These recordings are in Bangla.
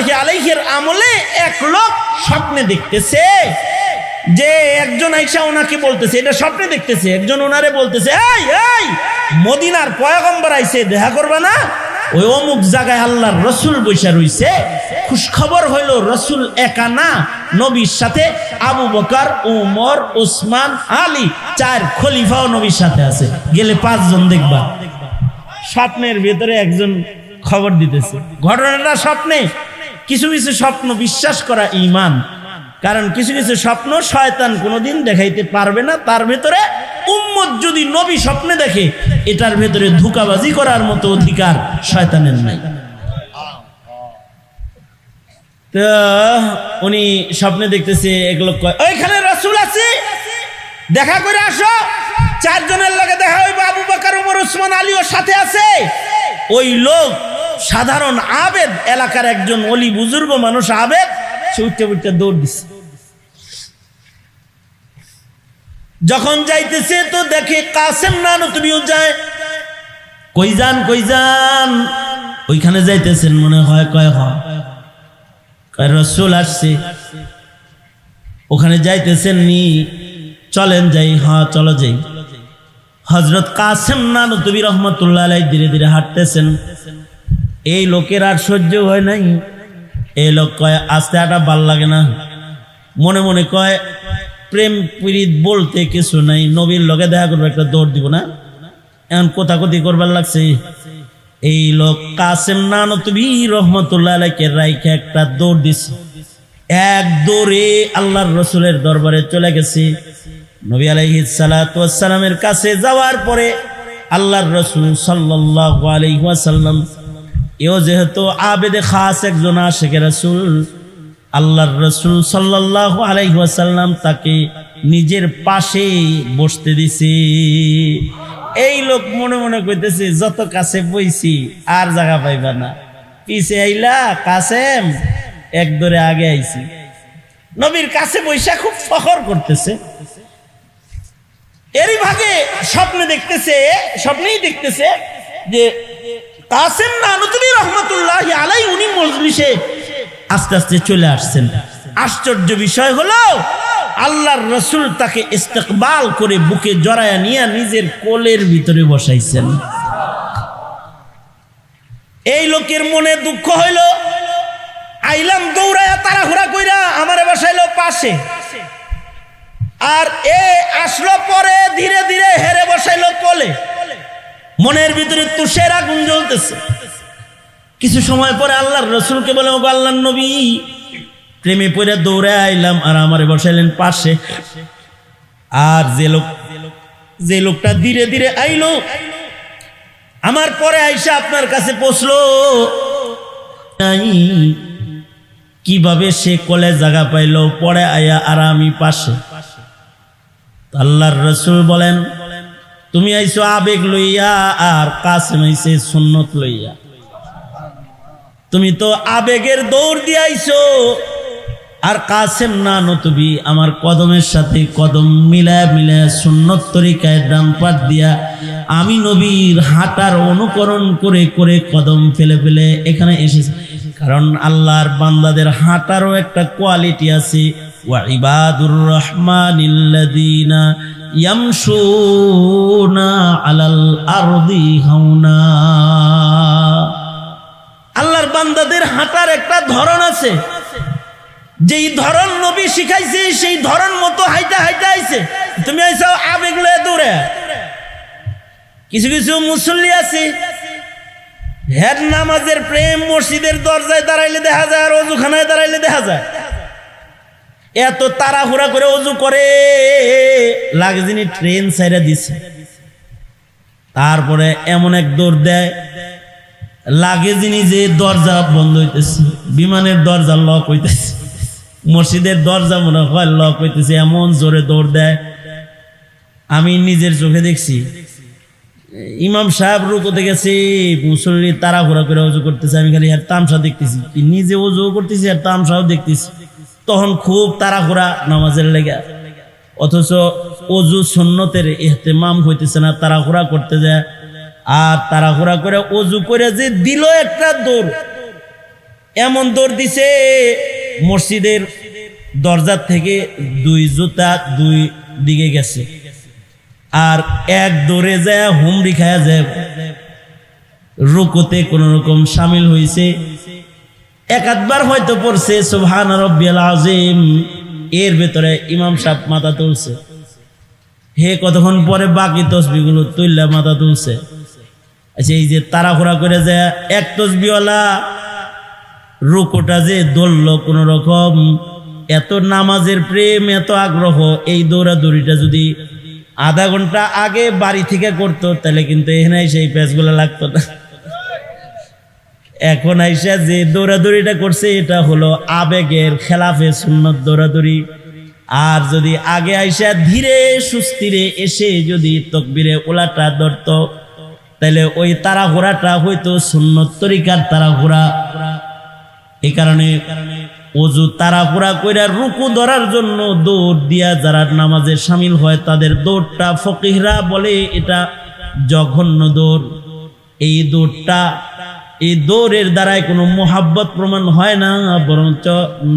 রহমতুল্লাহি আলাইহির আমলে এক লোক স্বপ্নে দেখতেছে যে একজন আইসা ওনাকে বলতেছে, এটা স্বপ্নে দেখতেছে, একজন ওনারে বলতেছে, এই এই মদিনার পয়গম্বর আইছে, দেখা করবা না? ওই অমুক জায়গায় আল্লাহর রসুল বৈশা রইছে। খুশখবর হইল রসুল একা না, নবীর সাথে আবু বকর, উমর, ওসমান, আলী, 4 খলিফাও নবীর সাথে আছে, গেলে 5 জন দেখবা। স্বপ্নের ভেতরে একজন খবর দিতেছে, ঘটনাটা স্বপ্নে। কিছু কিছু স্বপ্ন বিশ্বাস করা ঈমান, কারণ কিছু কিছু স্বপ্ন শয়তান কোনোদিন দেখাইতে পারবে না। তার ভেতরে উম্মত যদি নবী স্বপ্নে দেখে, এটার ভেতরে ধোঁকাবাজি করার মতো অধিকার শয়তানের নাই। তো উনি স্বপ্নে দেখতেছে, এগুলো কয় ওইখানে রাসূল আছে, দেখা করে আসো। 4 জনের লগে দেখা হইব, আবু বকর, উমর, ওসমান, আলী ওর সাথে আছে। ওই লোক সাধারণ আবেদ, এলাকার একজন ওলি বুজুর্গ মানুষ আবেদ, সে উঠতে উঠতে দৌড় দিচ্ছে। যখন যাইতেছে তো দেখে কাসেম নানতুবিও যায়। কই যান কই যান? ওইখানে যাইতেছেন মনে হয়। কয় রাসূল আসছে, ওখানে যাইতেছেন নি? চলেন যাই। হ্যাঁ চলো যাই। হযরত কাসেম নানতুবি রহমাতুল্লাহ আলাইহি ধীরে ধীরে হাঁটতেছেন। এই লোকের আর সহ্য হয় নাই। এই লোক কয় আস্তে হাঁটা ভাল লাগে না। মনে মনে কয় প্রেম পীড়িত বলতে কিছু নাই, নবীর লগে দেখা করবো, একটা দৌড় দিব না? এখন কোথাকথি করবার লাগছে। এই লোক কাসেম নানতুবি রহমাতুল্লাহ আলাইহি রাইখা একটা দৌড় দিছে। এক দৌড়ে আল্লাহর রসুলের দরবারে চলে গেছে। নবী আলাইহিস সালাতু ওয়াস সালামের কাছে যাওয়ার পরে আল্লাহর রসুল সাল্লাল্লাহু আলাইহি ওয়াসাল্লাম, এও যেহেতু আবেদে খাস একজন আশিকে রাসূল, আল্লাহর রসুল সাল্লাল্লাহু আলাইহি ওয়াসাল্লাম তাকে নিজের পাশে বসতে দিছে। এই লোক মনে মনে কইতেছে, যত কাছে বইছি আর জায়গা পাইবা না, পিছে আইলা কাসেম, এক দৌড়ে আগে আইছি। নবীর কাছে বইসা খুব ফখর করতেছে। এরই ভাগে স্বপ্নেই দেখতেছে যে কাসেম নানতুবি রহমাতুল্লাহি আলাইহি উনি মজলিসে আস্তে আস্তে চলে আসছেন। আশ্চর্য বিষয় হলো আল্লাহর রসুল তাকে ইস্তেকবাল করে বুকে জড়ায়া নিয়ে নিজের কোলের ভিতরে বসাইছেন। এই লোকের মনে দুঃখ হইল, আইলাম দৌড়ায়া তাড়াহুড়া কইরা, আমারে বসাইলো পাশে, আর এ আসলো পরে ধীরে ধীরে হেরে বসাইলো কোলে। মনের ভিতরে তুষের আগুন জ্বলতেছে। কিছু সময় পরে আল্লাহর রসুলকে বলে, ও আল্লাহর নবী, প্রেমে পড়ে দৌড়ে আইলাম আর আমারে বসাইলেন পাশে। আর যে লোকটা ধীরে ধীরে আইলো, আমার পরে আইসা আপনার কাছে পৌঁছলো, কিভাবে সে কোলে জায়গা পাইলো, পরে আয়া আর আমি পাশে। আল্লাহর রসুল বলেন, তুমি আইছো আবেগ লইয়া, আর কাসেম আইছে সুন্নত লইয়া। তুমি তো আবেগের দৌড় দিয়ে আইছো, আর কাসেম নানতুবি আমার কদমের সাথে কদম মিলায় সুন্নত তরিকায় ডান পাট দিয়া আমি নবীর হাঁটার অনুকরণ করে করে কদম ফেলে ফেলে এখানে এসেছে। কারণ আল্লাহর বান্দাদের হাঁটারও একটা কোয়ালিটি আছে। ওয়া ইবাদুর রহমানিল্লাযীনা ইয়ামশুনা আলাল আরদি হাওনা। আল্লাহর বান্দাদের হাঁটার একটা ধরন আছে, যেই ধরন নবী শিখাইছে সেই ধরন মতো হাইটা হাইটা আইছে। তুমি আইছো আবেগ লয়ে দৌড়ে। কিছু কিছু মুসল্লি আছে, হের নামাজের প্রেম মসজিদের দরজায় দাঁড়াইলে দেখা যায়, আর অজুখানায় দাঁড়াইলে দেখা যায়। এত তাড়াহুড়া করে অজু করে, লাগে যিনি ট্রেন ছাইরা দিছে। তারপরে এমন এক দৌড় দেয়, লাগে যিনি যে দরজা বন্ধ হইতেছে, বিমানের দরজা লক হইতেছে, মসজিদের দরজা মনে হয় লক হইতেছে, এমন জোরে দৌড় দেয়। আমি নিজের চোখে দেখছি, ইমাম সাহেব রুকুতে গেছে, মুসল্লি তাড়াহুড়া করে অজু করতেছে, আমি খালি আর তামসা দেখতেছি, নিজে অজু করতেছি আর তামসাও দেখতেছি। তখন খুব তাড়াহুড়া নামাজের লেগে, অথচ অজু সুন্নতের ইহতেমাম হইতেছে না, তাড়াহুড়া করতে যায়। আর তাড়াহুড়া করে অজু করে যে দিল একটা দৌড়, এমন দৌড় দিছে মসজিদের দরজার থেকে 2 জুতা 2 দিকে গেছে, আর এক দৌড়ে যায় হুমড়ি খায়া যায় রুকুতে কোন রকম সামিল হয়েছে। এক আধবার হয়তো পড়ছে সুবহান রাব্বিয়াল আযীম, এর ভেতরে ইমাম সাহেব মাথা তুলছে। হে কতক্ষণ পরে বাকি তসবিহগুলো তুললা মাথা তুলছে। আচ্ছা, এই যে তাড়াহুড়া করে যায় এক তসবিহওয়ালা রুকুটা যে দৌড়ল কোন রকম, এত নামাজের প্রেম, এত আগ্রহ, এই দৌড়াদৌড়িটা যদি আধা ঘন্টা আগে বাড়ি থেকে করতো তাহলে কিন্তু এখানে সেই প্যাচগুলো লাগতো না। এখন আইসা যে দৌড়াদৌড়িটা করছে এটা হলো আবেগের খেলাফে সুন্নত দৌড়াদৌড়ি। আর যদি আগে আইসা ধীরে সুস্থিরে এসে যদি তকবীরে ওলাটা ধরত তাহলে ওই তাড়াহুড়াটা হয়তো সুন্নত তরিকার তাড়াহুড়া। এই কারণে ওযু তাড়াহুড়া কইরা রুকু ধরার জন্য দৌড় দিয়া যারা নামাজে শামিল হয় তাদের দৌড়টা ফকিহরা বলে এটা জঘন্য দৌড়। এই দৌড়টা, এই দৌড়ের দ্বারাই কোনো মোহাব্বত প্রমাণ হয় না, বরঞ্চ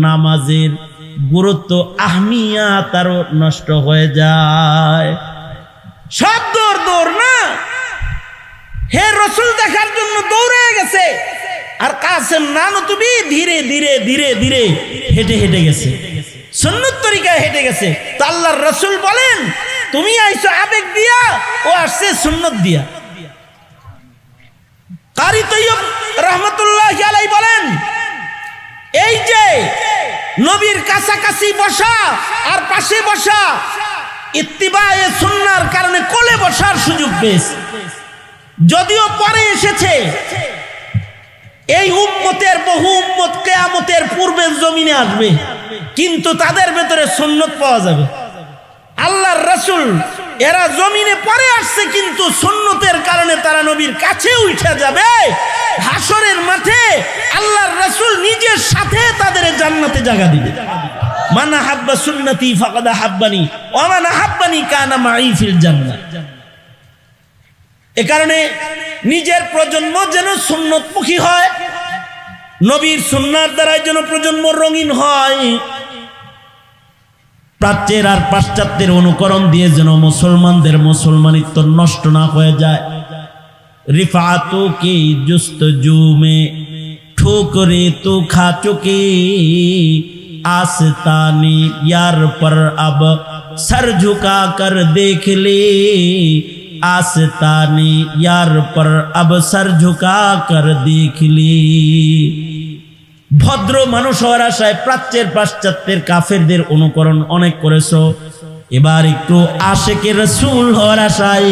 নামাজের গুরুত্ব আহমিয়াত আরো নষ্ট হয়ে যায়। সব দৌড় দৌড় না, হে রাসূল দেখার জন্য দৌড়ে গেছে, আর কাসেম নানতুবি ধীরে ধীরে ধীরে ধীরে হেঁটে হেঁটে গেছে, সুন্নত তরিকায় হেঁটে গেছে। তো আল্লাহর রাসূল বলেন তুমি আইছো আবেগ দিয়া, ও আসছে সুন্নত দিয়া। কারি তৈয়ব রহমতুল্লাহি আলাইহি বলেন এই যে নবীর কাছাকাছি বসা আর পাশে বসা ইত্তিবায়ে সুন্নাহর কারণে কোলে বসার সুযোগ পেয়েছে। যদিও পরে এসেছে এই উম্মতের বহু উম্মত কিয়ামতের পূর্বের জমিনে আসবে, কিন্তু তাদের ভেতরে সুন্নত পাওয়া যাবে। আল্লাহর রাসূল এরা জমিনে পরে আসছে, কিন্তু সুন্নতের কারণে তারা নবীর কাছে উঠে যাবে। হাসরের মাঠে আল্লাহর রাসূল নিজের সাথে তাদের জান্নাতে জায়গা দিবে। মান আহাব্বা সুন্নতি ফাকাদ আহাব্বানি ওয়া মান আহাব্বানি কানা মাই ফিল জান্নাহ। এ কারণে নিজের প্রজন্ম যেন সুন্নতমুখী হয়, নবীর সুন্নাহর দ্বারা যেন প্রজন্ম রঙিন হয়, প্রাচ্যের আর পাশ্চাত্যের অনুকরণ দিয়ে যেন মুসলমানদের মুসলমানিত্ব নষ্ট না হয়ে যায়। রিফাতু কি জুস্তজু মে ঠোকরে তো খা চুকে, आस्तानी यार पर अब सर झुका कर देख ले, आस्तानी यार पर अब सर झुका कर देख ले। ভদ্র মানুষ হওয়ার আশায় প্রাচ্যের পাশ্চাত্যের কাফেরদের অনুকরণ অনেক করেছো, এবার একটু আশেকে রাসূল হওয়ার আশায়,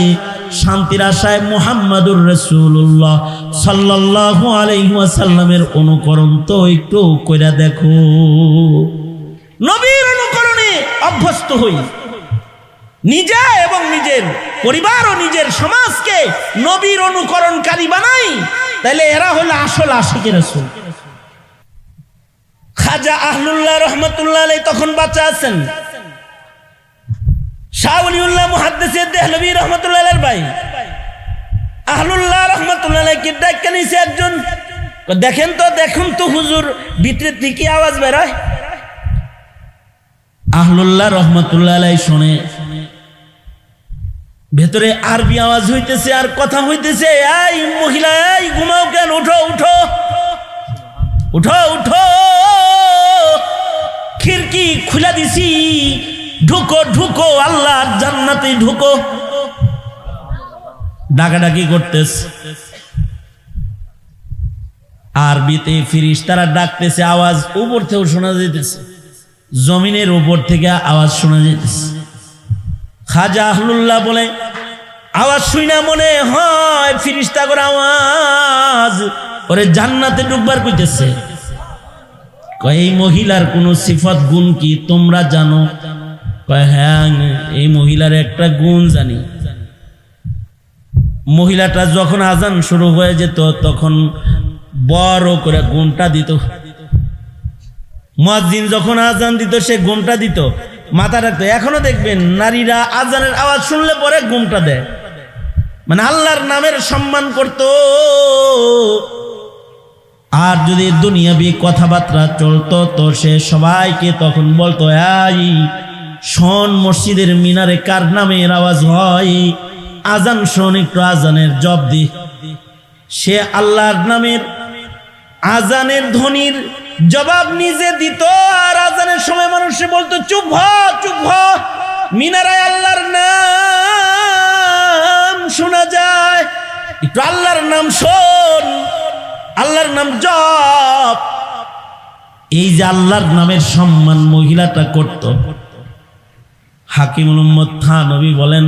শান্তির আশায় মুহাম্মাদুর রাসূলুল্লাহ সাল্লাল্লাহু আলাইহি ওয়াসাল্লামের অনুকরণ তো একটু কইরা দেখো। নবীর অনুকরণে অভ্যস্ত হই, নিজে এবং নিজের পরিবার ও নিজের সমাজকে নবীর অনুকরণকারী বানাই, তাহলে এরা হলো আসল আশিকে রাসূল। খাজা আহলুল্লাহ রহমতুল্লাহ আলাইহি তখন বাচ্চা আছেন। শাহ ওলিউল্লাহ মুহাদ্দিস দেহলভী রহমতুল্লাহ আলাইহির ভাই আহলুল্লাহ রহমতুল্লাহ আলাইহি ডাক্কা নিছে একজন, দেখেন তো হুজুর ভিতরে থেকে আওয়াজ বেরোয়। আহলুল্লাহ রহমতুল্লাহ আলাইহি শুনে ভেতরে আরবি আওয়াজ হইতেছে আর কথা হইতেছে, এই মহিলা এই ঘুমাও কেন, উঠো উঠো উঠো উঠো, খিড়কি খুলে দিছি, ঢুকো ঢুকো আল্লাহর জান্নাতে ঢুকো। ডাকাডাকি করতেছে, আরবিতে ফেরেশতারা ডাকতেছে, আওয়াজ উপর থেকে শোনা যাইতেছে, জমিনের উপর থেকে আওয়াজ শোনা যাইতেছে। খাজা আহলুল্লাহ বলে আওয়াজ শুনা মনে হয় ফেরেশতাগণ আওয়াজ ওরে জান্নাতে ঢুকবার কইতেছে। এই মহিলার কোন সিফত গুণ কি তোমরা জানো? হ্যাঁ, এই মহিলার একটা গুণ জানি। মহিলাটা যখন আজান শুরু হয়ে যেত তখন বড় করে ঘুমটা দিত, মুয়াজ্জিন যখন আজান দিত সে ঘুমটা দিত, মাথা রাখতো। এখনো দেখবেন নারীরা আজানের আওয়াজ শুনলে পরে ঘুমটা দেয়, মানে আল্লাহর নামের সম্মান করত। আর যদি দুনিয়াবি কথাবার্তা চলতো তো সে সবাইকে তখন বলতো, এই শোন, মসজিদের মিনারে কার নামের আওয়াজ হয়, আজান শোন, একটু আজানের জব দি। সে আল্লাহর নামের আজানের ধ্বনির জবাব নিজে দিত, আর আজানের সময় মানুষে বলতো, চুপ হ, চুপ হ, মিনারায় আল্লাহর নাম শোনা যায়, একটু আল্লাহর নাম শোন, আল্লাহর নাম জপ। এই যে আল্লাহর নামের সম্মান মহিলাটা করত। হাকিমুল উম্মত থানভী বলেন,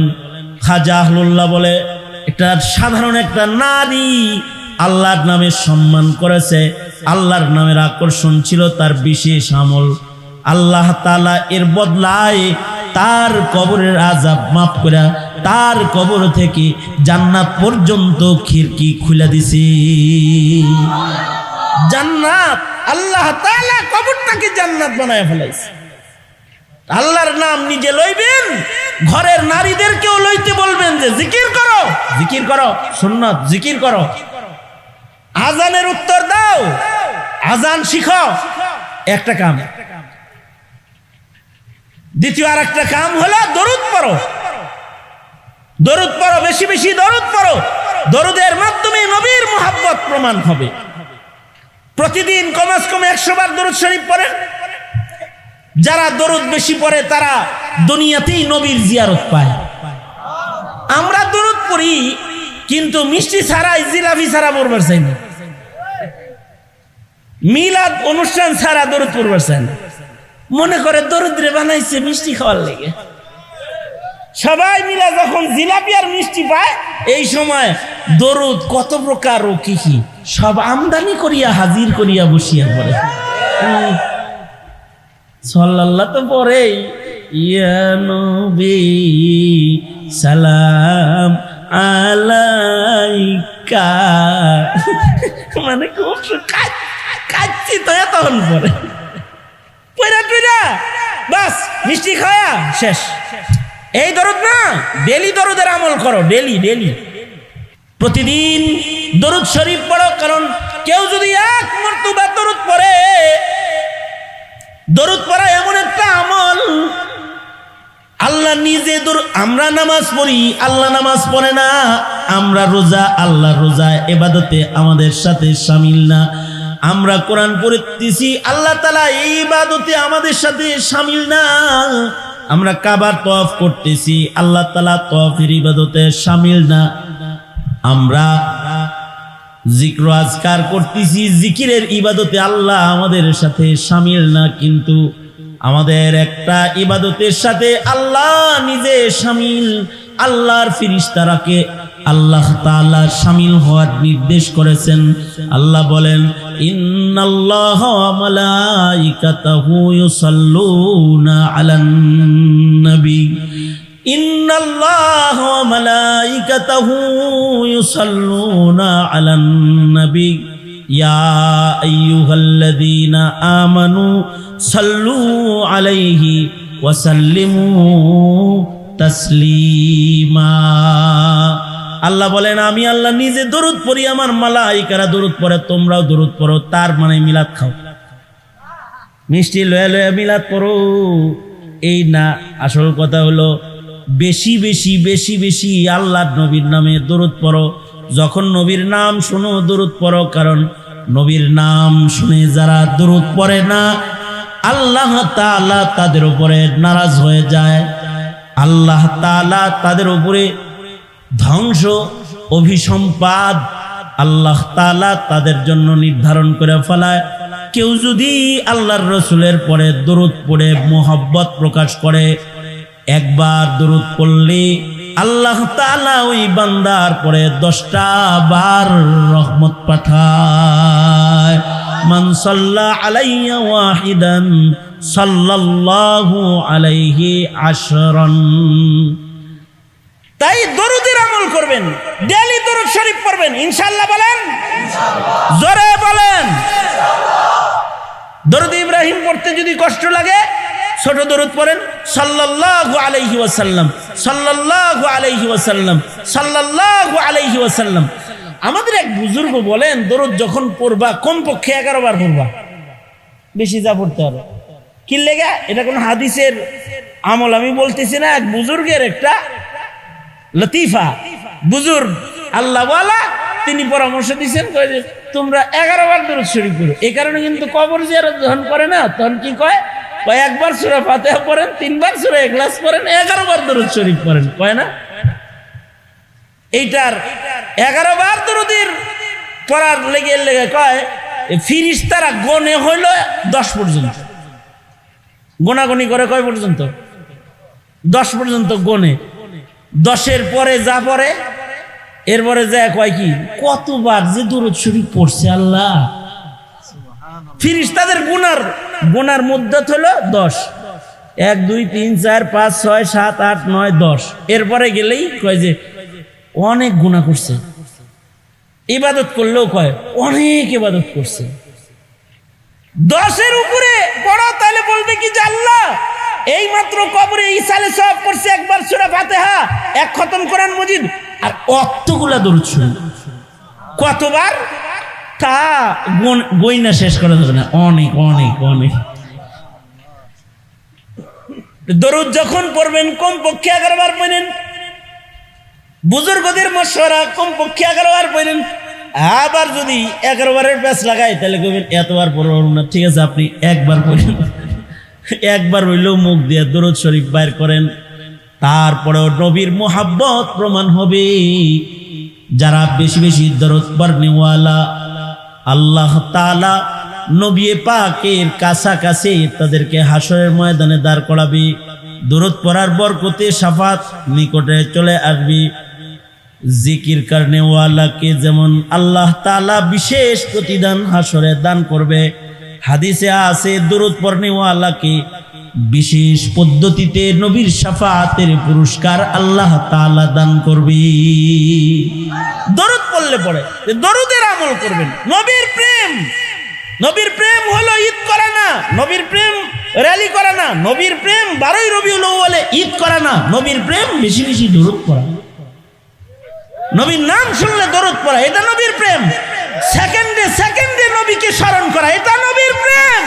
খাজা আহলুল্লাহ বলে, এটা সাধারণ একটা নারী আল্লাহর নামের সম্মান করেছে, আল্লাহর নামের আকর্ষণ ছিল তার বিশেষ আমল। আল্লাহ তাআলা এর বদলায় তার কবরের আযাব মাফ করে তার কবর থেকে জান্নাত পর্যন্ত খিড়কি খুলে দিছে। জান্নাত, আল্লাহ তাআলা কবরটাকে জান্নাত বানায় ফেলাইছে। আল্লাহর নাম নিজে লইবেন, ঘরের নারীদেরকেও লইতে বলবেন যে জিকির করো, জিকির করো, সুন্নাত জিকির করো। আজানের উত্তর দাও, আজান শিখো, একটা কাম। দ্বিতীয় আর একটা কাম হলো দরুদ পড়ো, দরুদ পড়ো, বেশি বেশি দরুদ পড়ো। দরুদের মাধ্যমে নবীর মুহাব্বত প্রমাণ হবে। প্রতিদিন কমাস কমে 100 বার দরুদ শরীফ পড়েন। যারা দরুদ বেশি পড়ে তারা দুনিয়াতেই নবীর জিয়ারত পায়। আমরা দরুদ পড়ি কিন্তু মিষ্টি ছাড়াই, জিলাপি ছাড়া পড়বার চাই না, মিলাদ অনুষ্ঠান ছাড়া দরুদ পড়বার চাই না। মনে করে দরুদরে বানাইছে মিষ্টি খাওয়ার লেগে। সবাই মিলে যখন জিলাপি আর মিষ্টি পায়, এই সময় দরুদ কত প্রকার ও কি কি সব আমদানি করিয়া হাজির করিয়া বসিয়া পড়ে। সাল্লাল্লাহু তো পরে, ইয়া নবী সালাম আলাইকা, মানে খুব কাচ্ছি তো তখন পরে পয়রা টুইরা বাস মিষ্টি খাওয়া শেষ। এই দরুদ না, ডেলি দরুদের আমল করো, ডেলি ডেলি প্রতিদিন দরুদ শরীফ পড়ো। কারণ কেউ যদি এক মর্তবা দরুদ পড়ে, দরুদ পড়া এমন একটা আমল, আল্লাহ নিজে আমরা নামাজ পড়ি, আল্লাহ নামাজ পড়ে না। আমরা রোজা, আল্লাহ রোজা ইবাদতে আমাদের সাথে শামিল না। আমরা কোরআন পড়তেছি, আল্লাহ তাআলা এই ইবাদতে আমাদের সাথে শামিল না। আমরা কাবার তওয়াফ করতেছি, আল্লাহ তাআলা তওয়াফের ইবাদতে শামিল না। আমরা জিক্র আজকার করতেছি, জিকিরের ইবাদতে আল্লাহ আমাদের সাথে শামিল না। কিন্তু আমাদের একটা ইবাদতের সাথে আল্লাহ নিজে শামিল। আল্লাহর ফেরেশতারাকে আল্লাহ তাআলা শামিল হওয়ার নির্দেশ করেছেন। আল্লাহ বলেন, ইন্নাল্লাহা ওয়া মালাইকাতাহু ইউসাল্লুনা আলান নবী, ইন্নাল্লাহা ওয়া মালাইকাতাহু ইউসাল্লুনা আলান নবী, ইয়া আইয়ুহাল্লাযীনা আমানু সাল্লু আলাইহি ওয়া সাল্লিমু তাসলিমা। আল্লাহ বলেন, আমি আল্লাহ নিজে দরুদ পড়ি, আমার মালাইকারা দরুদ পড়ে, তোমরাও দরুদ পড়ো। তার মানে মিলাদ খাও, মিষ্টি লয়ে লয়ে মিলাদ পড়ো এই না। আসল কথা হলো বেশি বেশি বেশি বেশি আল্লাহর নবীর নামে দরুদ পড়ো। যখন নবীর নাম শোনো দরুদ পড়ো, কারণ নবীর নাম শুনে যারা দরুদ পড়ে না, আল্লাহ তাআলা তাদের উপরে নারাজ হয়ে যায়। আল্লাহ তাআলা তাদের উপরে ধ্বংস, অভিসম্পাদ আল্লাহ তাআলা তাদের জন্য নির্ধারণ করে ফেলায়। কেউ যদি আল্লাহর রসুলের পরে দরুদ পড়ে মোহাব্বত প্রকাশ করে, একবার দরুদ পড়লে আল্লাহ তাআলা ওই বান্দার পরে 10টা বার রহমত পাঠায়। মান সাল্লা আলাইয়া ওয়াহিদান সাল্লাল্লাহু আলাইহি আশরান। তাই দরুদের আমল করবেন, ডেইলি দরুদ শরীফ পড়বেন, ইনশাআল্লাহ বলেন, জোরে বলেন। দরুদ ইব্রাহিম পড়তে যদি কষ্ট লাগে, ছোট দরুদ পড়েন, সাল্লাল্লাহু আলাইহি ওয়াসাল্লাম, সাল্লাল্লাহু আলাইহি ওয়াসাল্লাম, সাল্লাল্লাহু আলাইহি ওয়াসাল্লাম। আমাদের এক বুজুর্গ বলেন দরুদ যখন পড়বা কমপক্ষে 11 বার পড়বা, বেশি যা পড়তে হবে। কি লেগে? এটা কোন হাদিসের আমল আমি বলতেছি না, এক বুজুর্গের একটা লতিফা। বুজুর্গ আল্লাহ ওয়ালা, তিনি পরামর্শ দিচ্ছেন তোমরা 11 বার দরুদ শরীফ করো। এই কারণে কিন্তু কবর জিয়ারত যখন করে না, তখন কি কয়, একবার সূরা ফাতিহা পড়েন, 3 বার সূরা ইখলাস পড়েন, 11 বার দরুদ শরীফ পড়েন, কয় না? এইটার 11 বার দরুদের পড়ার লেগে কয় ফিরিস্তারা গনে হইল 10 পর্যন্ত, গোনাগুনি করে কয় পর্যন্ত? 10 পর্যন্ত গনে। 10-এর পরে যা পড়ে, এরপরে যায় কয় কি কতবার যে দরুদ শরীফ পড়ছে আল্লাহ। ফিরিস্তাদের গুনার মুদ্দত হলো 10, 1 2 3 4 5 6 7 8 9 10। এরপরে গেলেই কয় যে অনেক গুনাহ করছে। ইবাদত করলেও কয় অনেক ইবাদত করছে। 10-এর উপরে পড়ো, তাহলে বলবে কি যে আল্লাহ এই মাত্র কবরে ইসালে সওয়াব করছে, একবার সূরা ফাতিহা, 1 খতম কোরআন মজিদ, আর অতগুলা দরুদ শরীফ কতবার তা গইনা শেষ করা যাবে না, অনেক অনেক অনেক দরুদ যখন পড়বেন কমপক্ষে 11 বার পড়েন। বুজুর্গদের মশওয়ারা কমপক্ষে 11 বার পড়েন। আবার যদি 11 বারের প্যাচ লাগাই তাহলে কইবেন এতবার পড়ব না, ঠিক আছে আপনি একবার পড়েন, একবার হইলেও মুখ দিয়ে দরুদ শরীফ বাইর করেন, তারপরেও নবীর মোহাব্বত প্রমাণ হবে। যারা বেশি বেশি দরুদ পড়নেওয়ালা আল্লাহ তাআলা নবী পাকের কাছাকাছি তাদেরকে হাসরের ময়দানে দাঁড় করাবে। দরুদ পড়ার বরকতে শাফাত নিকটে চলে আসবে। জিকির করনেওয়ালাকে যেমন আল্লাহ তাআলা বিশেষ প্রতিদান হাসরে দান করবে, হাদিসে আছে দরুদ পড়নেওয়ালাকে বিশেষ পদ্ধতিতে নবীর শাফাতের পুরস্কার আল্লাহ তাআলা দান করবে। দরুদ পড়লে পড়ে দরুদের আমল করবেন। নবীর প্রেম হলো ঈদ করা না, নবীর প্রেম র্যালি করা না, নবীর প্রেম 12ই রবিউল আউয়ালে ঈদ করা না, নবীর প্রেম বেশি বেশি দরুদ পড়া, নবীর নাম শুনলে দরুদ পড়া, এটা নবীর প্রেম। সেকেন্ডে সেকেন্ডে নবীকে স্মরণ করা, এটা নবীর প্রেম।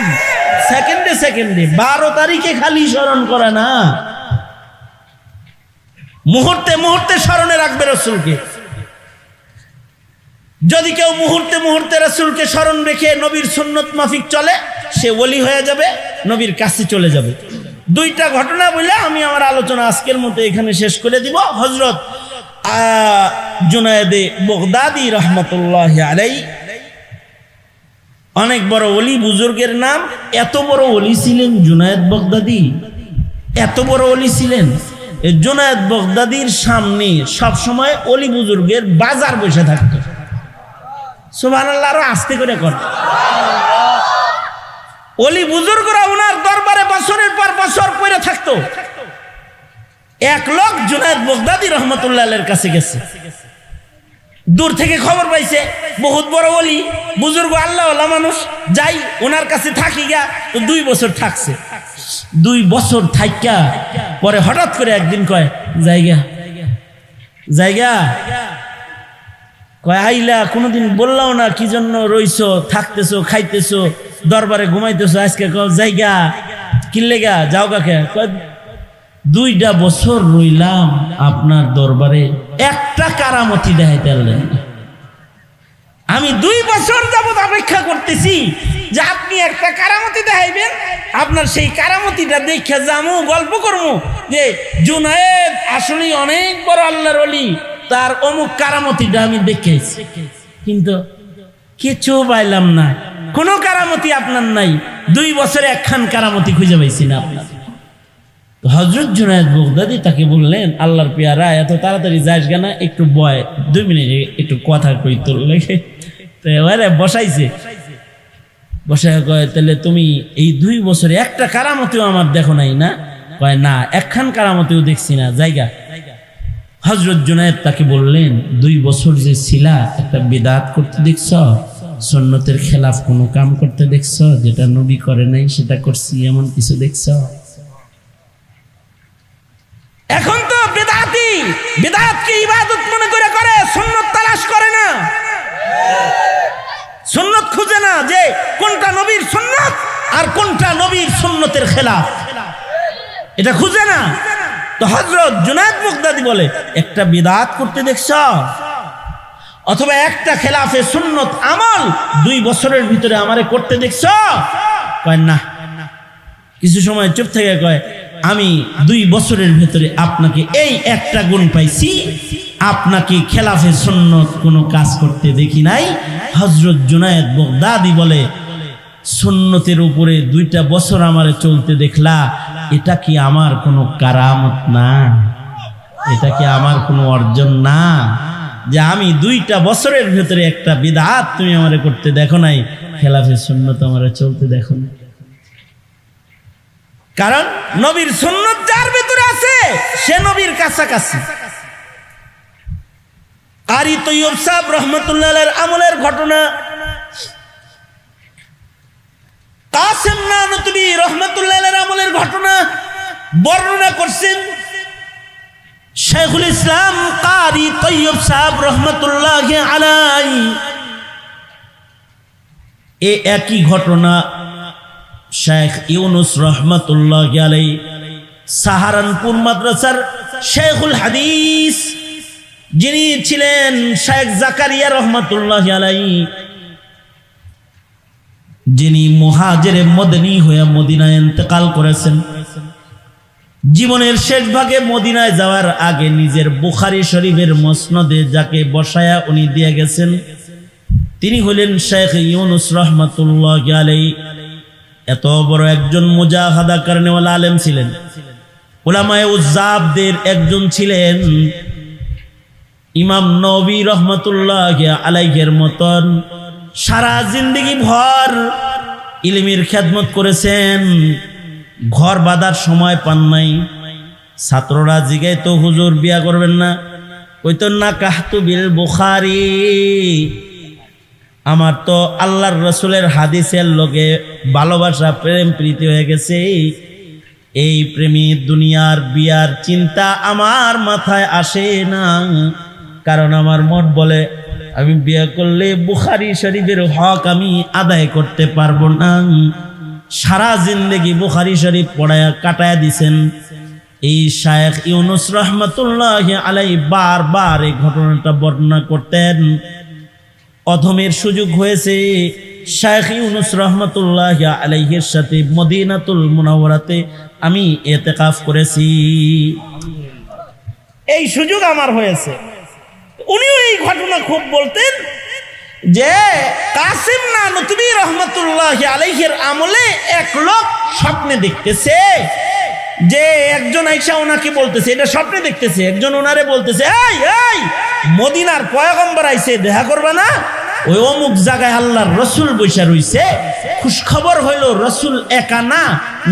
সেকেন্ডে সেকেন্ডে 12 তারিখে খালি স্মরণ করা না, মুহূর্তে মুহূর্তে স্মরণে রাখবে রাসূলকে। যদি কেউ মুহূর্তে মুহূর্তে রাসূলকে স্মরণ রেখে নবীর সুন্নত মাফিক চলে, সে ওলি হয়ে যাবে, নবীর কাছে চলে যাবে। 2টা ঘটনা বলে আমি আমার আলোচনা আজকের মতো এখানে শেষ করে দিব। হযরত জুনায়েদে বাগদাদী রাহমাতুল্লাহি আলাইহি অনেক বড় ওলি, বুজুর্গের নাম। এত বড় ওলি ছিলেন জুনায়েদ বাগদাদী, এত বড় ওলি ছিলেন। জুনায়েদ বাগদাদীর সামনে সব সময় ওলি বুজুর্গের বাজার বসে থাকতো। সুবহানাল্লাহ, আরো আস্তে করে কর। ওলি বুজুর্গরা ওনার দরবারে বছরের পর বছর পড়ে থাকতো। এক লোক জুনায়েদ বাগদাদী রাহমাতুল্লাহ আলাইহির কাছে গেছে, দূর থেকে খবর পাইছে বহুত বড় ওলি বুজুর্গ আল্লাহওয়ালা মানুষ, যাই ওনার কাছে থাকি গা। তো 2 বছর থাকছে। 2 বছর থাইকা পরে হঠাৎ করে একদিন কয় জায়গা কয় আইলা, কোনোদিন বললাও না কি জন্য রইছো, থাকতেছো, খাইতেছো, দরবারে ঘুমাইতেছো, আজকে কও জায়গা কি লেগা যাও কাকে? 2টা বছর রইলাম আপনার দরবারে, একটা কারামতি দেখাইতে পারলেন না। আমি 2 বছর যাবত অপেক্ষা করতেছি যে আপনি একটা কারামতি দেখাইবেন, আপনার সেই কারামতিটা দেখে যামু, গল্প করবো যে জুনায়েদ আসলে অনেক বড় আল্লাহর ওলি, তার অমুক কারামতিটা আমি দেখেছি। কিন্তু কিছু পাইলাম না, কোনো কারামতি আপনার নাই। 2 বছরে একখান কারামতি খুঁজে পাইছি না আপনার। হযরত জুনায়েদ বাগদাদী তাকে বললেন, আল্লাহর পেয়ারা এত তাড়াতাড়ি যাস না, একটু বয়, 2 মিনিট একটু কথা কই তোর লাগে। তো এবারে বসাইছে, বসায় কয় তাহলে তুমি এই 2 বছরে একটা কারামতিও আমার দেখো নাই না? কয় না, একখান কারামতিও দেখছি না, জায়গা। হযরত জুনায়েদ তাকে বললেন, 2 বছর যে ছিলা একটা বিদআত করতে দেখছ, সুন্নতের খেলাফ কোনো কাম করতে দেখছ, যেটা নবী করে নাই সেটা করছি, এমন কিছু দেখছ? এখন তো বিদআতি বিদআতকে ইবাদত মনে করে সুন্নত তালাশ করে না, সুন্নত খুঁজে না যে কোনটা নবীর সুন্নত আর কোনটা নবীর সুন্নতের খেলাফ, এটা খুঁজে না। তো হযরত জুনায়েদ বাগদাদী বলে, একটা বিদআত করতে দেখছ অথবা একটা খেলাফে সুন্নত আমল 2 বছরের ভিতরে আমারে করতে দেখছ? কয় না। কিছু সময় চুপ থেকে কয়, আমি 2 বছরের ভিতরে আপনাকে এই একটা গুণ পাইছি, আপনাকে খেলাফে সুন্নত কোনো কাজ করতে দেখি নাই। হযরত জুনায়েদ বাগদাদী বলে, সুন্নতের উপরে 2টা বছর আমারে চলতে দেখলা, এটা কি আমার কোনো কারামত না? এটা কি আমার কোনো অর্জন না যে আমি 2টা বছরের ভিতরে একটা বিদআত তুমি আমারে করতে দেখো নাই, খেলাফে সুন্নত আমারে চলতে দেখো না? কারণ নবীর সুন্নত যার ভিতরে আছে সে নবীর কাছাকাছি। কারি তৈয়ব সাহেব রহমতুল্লাহ আলাইহির আমলের ঘটনা, কাসেম নানতুবি রহমতুল্লাহ আলাইহির আমলের ঘটনা বর্ণনা করছেন শাইখুল ইসলাম কারি তৈয়ব সাহেব রহমতুল্লাহ আলাইহি। এই একই ঘটনা শেখ ইউনুস রহমতুল্লাহ আলাইহি সাহারানপুর মাদ্রাসার শেখুল হাদিস যিনি ছিলেন শেখ জাকারিয়া রহমতুল্লাহ আলাইহি, যিনি মুহাজিরে মদনী হয়ে মদিনায় ইন্তেকাল করেছেন। জীবনের শেষ ভাগে মদিনায় যাওয়ার আগে নিজের বুখারী শরীফের মসনদে যাকে বসায়া উনি দিয়ে গেছেন তিনি হলেন শেখ ইউনুস রহমতুল্লাহ আলাইহি। এত বড় একজন মুজাহাদা করনেওয়ালা আলেম ছিলেন, উলামায়ে উজ্জাবদের একজন ছিলেন। ইমাম নবী রহমতুল্লাহ আলাইহির মতন সারা জিন্দেগি ভর ইলমের খেদমত করেছেন, ঘর বাঁধার সময় পান নাই। ছাত্ররা জিগাই তো হুজুর বিয়া করবেন না? কইতো না কাহতু বিল বুখারী, আমার তো আল্লাহর রসুলের হাদিসের লগে ভালোবাসা প্রেম প্রীতি হয়ে গেছে, এই প্রেমী দুনিয়ার বিয়ার চিন্তা আমার মাথায় আসে না। কারণ আমার মন বলে আমি বিয়ে করলে বুখারী শরীফের হক আমি আদায় করতে পারবো না। সারা জিন্দেগি বুখারী শরীফ পড়ায়া কাটায়া দিছেন। এই শায়েখ ইউনুস রহমতুল্লাহ আলাইহি বারবার এই ঘটনাটা বর্ণনা করতেন। অধমের সুযোগ হয়েছে শায়েখ ইউনুস রহমতুল্লাহ আলাইহির সাথে মদিনাতুল মুনাওয়ারাতে আমি ইতিকাফ করেছি, এই সুযোগ আমার হয়েছে। উনিও এই ঘটনা খুব বলতেন যে কাসেম নানতুবি রহমতুল্লাহ আলাইহির আমলে এক লোক স্বপ্নে দেখতেছে যে একজন আইসা ওনাকে বলতেছে, এটা স্বপ্নে দেখতেছে, একজন ওনারে বলতেছে, এই এই মদিনার পয়গম্বর আইছে, দেখা করবা না? ওই অমুক জায়গায় আল্লাহর রসুল বৈশা রইছে। খুশখবর হইল রসুল একা না,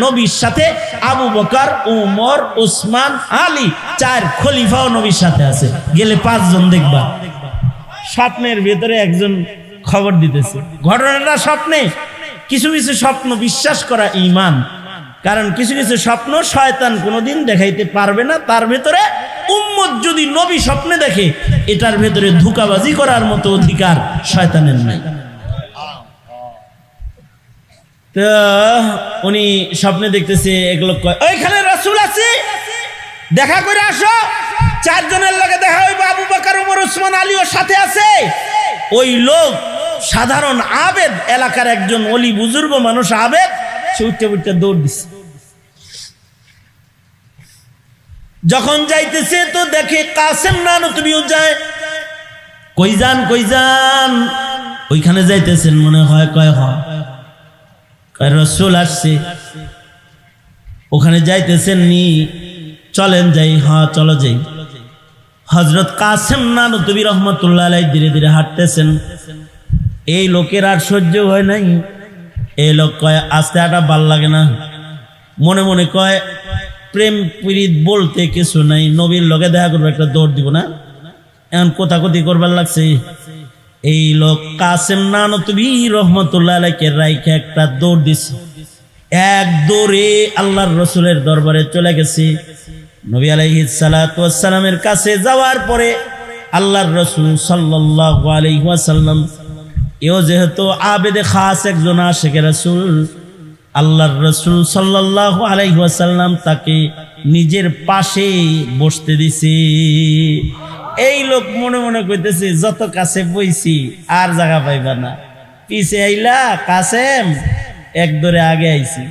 নবীর সাথে আবু বকর, উমর, উসমান, আলী 4 খলিফাও নবীর সাথে আছে, গেলে 5 জন দেখবা। স্বপ্নের ভেতরে একজন খবর দিতেছে, ঘটনাটা স্বপ্নে। কিছু কিছু স্বপ্ন বিশ্বাস করা ঈমান, কারণ কিছু কিছু স্বপ্ন শয়তান কোনোদিন দেখাইতে পারবে না। তার ভেতরে উম্মত যদি নবী স্বপ্নে দেখে, এটার ভেতরে ধোঁকাবাজি করার মতো অধিকার শয়তানের নাই। তো উনি স্বপ্নে দেখতেছে, এগুলো ওইখানে রাসূল আছে, দেখা করে আসো। 4 জনের লগে দেখা হইব, আবু বকর, উমর, উসমান, আলী ওর সাথে আছে। ওই লোক সাধারণ আবেদ, এলাকার একজন ওলি বুজুর্গ মানুষ আবেদ, সে উঠতে উঠতে দৌড় দিছে। যখন যাইতেছে তো দেখে কাসেম নানতুবিও যায়। কই যান কই যান? ওইখানে যাইতেছেন মনে হয়। কয় হয় রাসূল আসছে, ওখানে যাইতেছেন নি? চলেন যাই। হ্যাঁ চলো যাই। হযরত কাসেম নানতুবি রহমতুল্লাহ আলাইহি ধীরে ধীরে হাঁটতেছেন। এই লোকের আর সহ্য হয় নাই। এই লোক কয় আস্তে হাঁটা ভাল লাগে না। মনে মনে কয় প্রেম পীড়িত বলতে কিছু নাই, নবীর লগে দেখা করবো, একটা দৌড় দিব না? এখন কোথাকথি করবার লাগছে। এই লোক কাসেম নানতুবি রহমতুল্লাহ আলাইহি রাইখে একটা দৌড় দিছে। এক দৌড়ে আল্লাহর রসুলের দরবারে চলে গেছে। নবী আলাইহিস সালাতু ওয়াস সালামের কাছে যাওয়ার পরে আল্লাহর রাসূল সাল্লাল্লাহু আলাইহি ওয়াসাল্লাম এও যেহেতু আবেদে খাস একজন আশিকে রাসূল, আল্লাহর রাসূল সাল্লাল্লাহু আলাইহি ওয়াসাল্লাম তাকে নিজের পাশে বসতে দিছে। এই লোক মনে মনে কইতেছে যত কাছে বইছি আর জায়গা পাইবা না, পিছে আইলা কাসেম এক দরে আগে আইছি।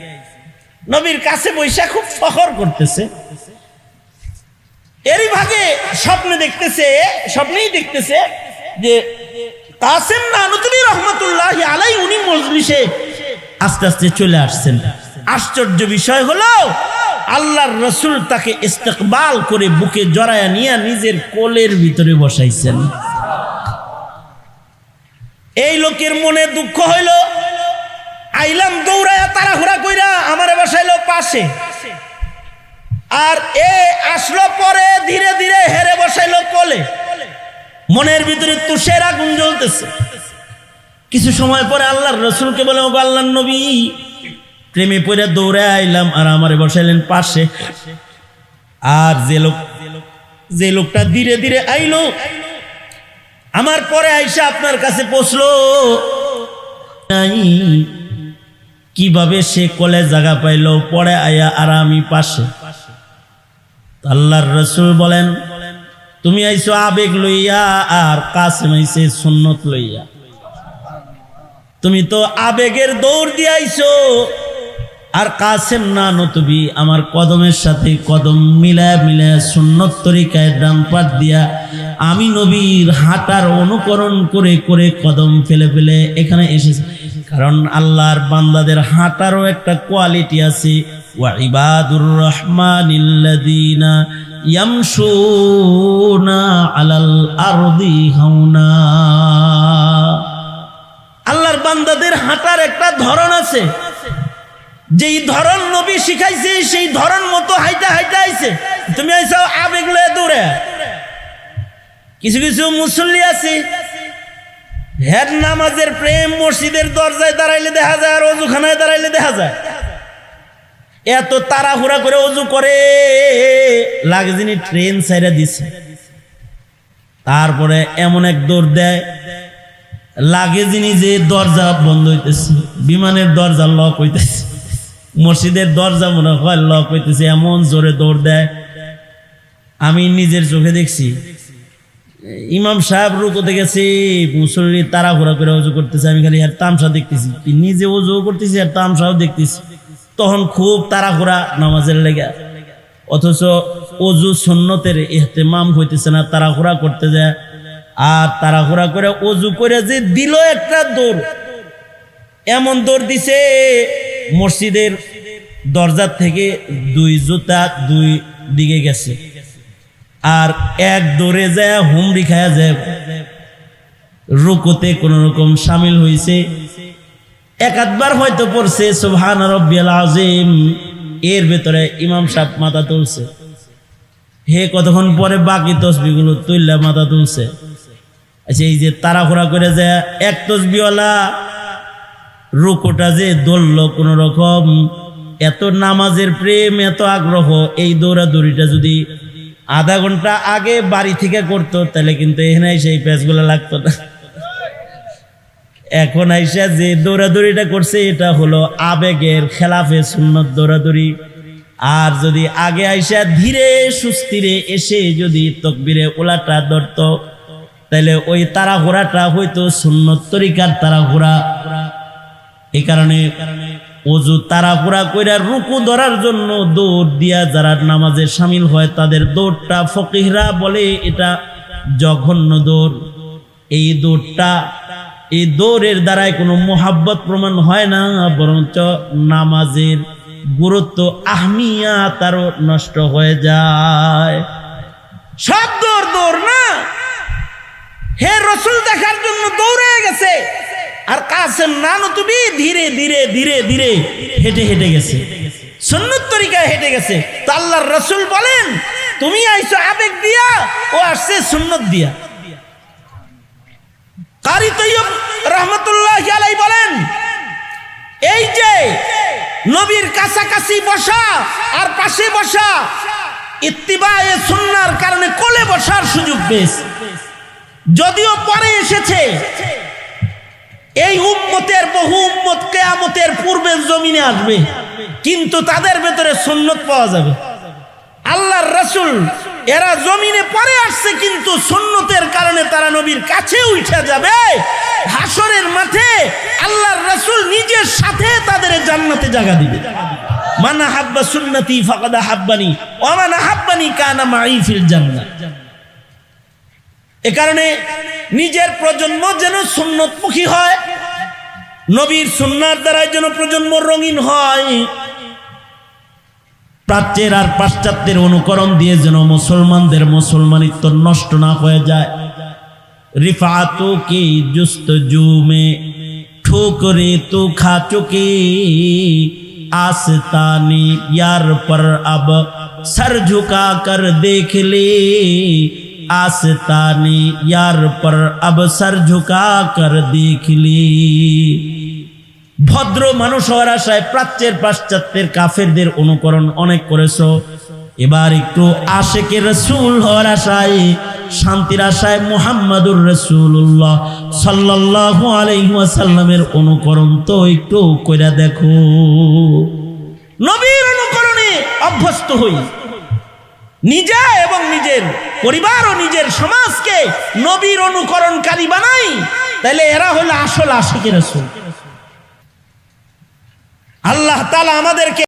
নবীর কাছে বইসা খুব ফখর করতেছে। এরই ভাগে স্বপ্নেই দেখতেছে যে কাসেম নানুতুবি রহমাতুল্লাহি আলাইহি উনি মজলিসে আস্তে আস্তে চলে আসছেন। আশ্চর্য বিষয় হলো আল্লাহর রাসূল তাকে ইস্তেকবাল করে বুকে জড়ায়া নিয়ে নিজের কোলের ভিতরে বসাইছেন। এই লোকের মনে দুঃখ হইল, আইলাম দৌড়ায়া তাড়াহুড়া কইরা আমারে বসাইলো পাশে, আর এ আসলো পরে ধীরে ধীরে হেরে বসাইলো কোলে। মনের ভিতরে তুষের আগুন জ্বলতেছে। কিছু সময় পরে আল্লাহর রাসূলকে বলে, ওগো আল্লাহর নবী, প্রেমে পড়ে দৌড়ে আইলাম আর আমারে বসাইলেন পাশে। আর যে লোকটা ধীরে ধীরে আইলো আমার পরে আইসা আপনার কাছে পৌঁছলো, কিভাবে সে কোলে জায়গা পাইলো পরে আয়া আর আমি পাশে। আল্লাহর রাসূল বলেন, তুমি আইছো আবেগ লইয়া আর কাসেম আইছে সুন্নত লইয়া। তুমি তো আবেগের দৌড় দিয়ে আইছো, আর কাসেম নানুতুবি আমার কদমের সাথে কদম মিলায় সুন্নত তরিকায় ডান পাট দিয়া আমি নবীর হাঁটার অনুকরণ করে করে কদম ফেলে ফেলে এখানে এসেছে। কারণ আল্লাহর বান্দাদের হাঁটারও একটা কোয়ালিটি আছে, ওয়া ইবাদুর রহমানিল্লাযীনা ইয়ামশুনা আলাল আরদি হাওনা। আল্লাহর বান্দাদের হাঁটার একটা ধরন আছে, যেই ধরন নবী শিখাইছে সেই ধরন মতো হাইটা হাইটা আইছে। তুমি আইছো আবেগ লয়ে দৌড়ে। কিছু কিছু মুসল্লি আছে, হের নামাজের প্রেম মসজিদের দরজায় দাঁড়াইলে দেখা যায় আর অজুখানায় দাঁড়াইলে দেখা যায়। এত তাড়াহুড়া করে অজু করে লাগে যিনি ট্রেন ছাইরা দিছে, তারপরে এমন এক দৌড় দেয় লাগে যিনি যে দরজা বন্ধ হইতেছে, বিমানের দরজা লক হইতেছে, মসজিদের দরজা মনে হয় লক হইতেছে, এমন জোরে দৌড় দেয়। আমি নিজের চোখে দেখছি, ইমাম সাহেব রুকুতে গেছে, মুসল্লি তাড়াহুড়া করে অজু করতেছে, আমি খালি আর তামসা দেখতেছি, নিজে অজু করতেছি আর তামসাও দেখতেছি। তখন খুব তাড়াহুড়া নামাজের লেগে, অথচ অজু সুন্নতের ইহতেমাম হইতেছে না, তাড়াহুড়া করতে যায়। আর তাড়াহুড়া করে অজু করে যে দিল একটা দৌড়, এমন দৌড় দিছে মসজিদের দরজার থেকে 2 জুতা 2 দিকে গেছে, আর এক দৌড়ে যায় হুমড়ি খায়া যায় রুকুতে কোন রকম সামিল হইছে। একাধবার হয়তো পড়ছে সুবহান রাব্বিয়াল আযীম, এর ভেতরে ইমাম সাহেব মাথা তুলছে, হে কতক্ষণ পরে বাকি তসবিহগুলো তুললা মাথা তুলছে। আচ্ছা, এই যে তাড়াহুড়া করে যায় এক তসবিহওয়ালা রুকুটা যে দৌড়লো কোন রকম, এত নামাজের প্রেম এত আগ্রহ, এই দৌড়াদৌড়িটা যদি আধা ঘন্টা আগে বাড়ি থেকে করতো তাহলে কিন্তু এখানে সেই প্যাচগুলো লাগতো না। এখন আইসা যে দৌড়াদৌড়িটা করছে এটা হলো আবেগের খেলাফে সুন্নত দৌড়াদৌড়ি। আর যদি আগে আইসা ধীরে সুস্থিরে এসে যদি তাকবীরে উলাটা ধরতো তাহলে ওই তাড়াহুড়াটা হয়তো সুন্নত তরিকার তাড়াহুড়া। এই কারণে ওযু তাড়াহুড়া কইরা রুকু ধরার জন্য দৌড় দিয়া যারা নামাজে শামিল হয় তাদের দৌড়টা ফকিহরা বলে এটা জঘন্য দৌড়। এই দৌড়ের দ্বারাই কোনো মোহাব্বত প্রমাণ হয় না, বরঞ্চ নামাজের গুরুত্ব আহমিয়াত আরো নষ্ট হয়ে যায়। সব দৌড় না, হে রাসূল দেখার জন্য দৌড়ে গেছে, আর কাসেম নানুতুবি ধীরে ধীরে ধীরে ধীরে হেঁটে হেঁটে গেছে, সুন্নত তরিকায় হেঁটে গেছে। তো আল্লাহর রাসূল বলেন তুমি আইছো আবেগ দিয়া, ও আসছে সুন্নত দিয়া। কারি তৈয়ব রহমাতুল্লাহি আলাইহি বলেন এই যে নবীর কাছাকাছি বসা আর পাশে বসা ইত্তিবায়ে সুন্নাহর কারণে কোলে বসার সুযোগ পেয়েছে। যদিও পরে এসেছে এই উম্মতের বহু উম্মত কিয়ামতের পূর্বে জমিনে আসবে, কিন্তু তাদের ভেতরে সুন্নত পাওয়া যাবে। আল্লাহর রাসূল এরা জমিনে পরে আসছে, কিন্তু সুন্নতের কারণে তারা নবীর কাছে উঠে যাবে। হাসরের মাঠে আল্লাহর রাসূল নিজের সাথে তাদের জান্নাতে জায়গা দিবে। মান আহাব্বা সুন্নতি ফাকাদ আহাব্বানি ওয়া মান আহাব্বানি কানা মাই ফিল জান্নাহ। এ কারণে নিজের প্রজন্ম যেন সুন্নতমুখী হয়, নবীর সুন্নাহর দ্বারা যেন প্রজন্ম রঙিন হয়, প্রাচ্যের আর পাশ্চাত্যের অনুকরণ দিয়ে যেন মুসলমানদের মুসলমানিত্ব নষ্ট না হয়ে যায়। रिफातों की जुस्तजू में ठोकरे तो खा चुके, आस्ताने यार पर अब सर झुका कर देख ले, आस्ताने यार पर अब सर झुका कर देख ले। ভদ্র মানুষ হওয়ার আশায় প্রাচ্যের পাশ্চাত্যের কাফেরদের অনুকরণ অনেক করেছো, এবার একটু আশিকে রাসূল হওয়ার আশায়, শান্তির আশায় মুহাম্মাদুর রাসূলুল্লাহ সাল্লাল্লাহু আলাইহি ওয়াসাল্লামের অনুকরণ তো একটু কইরা দেখো। নবীর অনুকরণে অভ্যস্ত হই, নিজে এবং নিজের পরিবার ও নিজের সমাজকে নবীর অনুকরণকারী বানাই, তাহলে এরা হলো আসল আশিকে রাসূল। আল্লাহ তাআলা আমাদেরকে